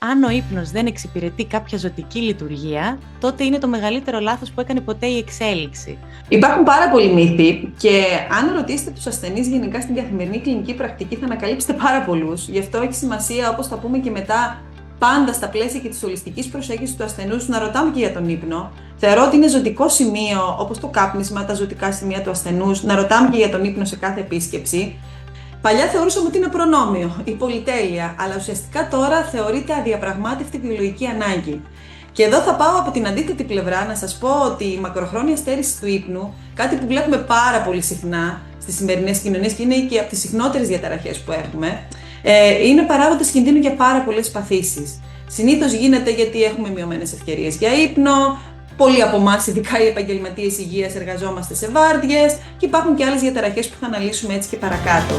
Αν ο ύπνος δεν εξυπηρετεί κάποια ζωτική λειτουργία, τότε είναι το μεγαλύτερο λάθος που έκανε ποτέ η εξέλιξη. Υπάρχουν πάρα πολλοί μύθοι και αν ρωτήσετε τους ασθενείς γενικά στην καθημερινή κλινική πρακτική θα ανακαλύψετε πάρα πολλούς. Γι' αυτό έχει σημασία, όπως θα πούμε και μετά, πάντα στα πλαίσια και της ολιστικής προσέγγισης του ασθενούς, να ρωτάμε και για τον ύπνο. Θεωρώ ότι είναι ζωτικό σημείο, όπως το κάπνισμα, τα ζωτικά σημεία του ασθενούς, να ρωτάμε και για τον ύπνο σε κάθε επίσκεψη. Παλιά θεωρούσαμε ότι είναι προνόμιο ή πολυτέλεια, αλλά ουσιαστικά τώρα θεωρείται αδιαπραγμάτευτη βιολογική ανάγκη. Και εδώ θα πάω από την αντίθετη πλευρά να σας πω ότι η μακροχρόνια στέρηση του ύπνου, κάτι που βλέπουμε πάρα πολύ συχνά στις σημερινές κοινωνίες και είναι και από τις συχνότερες διαταραχές που έχουμε, είναι παράγοντες κινδύνου για πάρα πολλές παθήσεις. Συνήθως γίνεται γιατί έχουμε μειωμένες ευκαιρίες για ύπνο, πολλοί από εμάς, ειδικά οι επαγγελματίες υγείας, εργαζόμαστε σε βάρδιες και υπάρχουν και άλλες διαταραχές που θα αναλύσουμε έτσι και παρακάτω.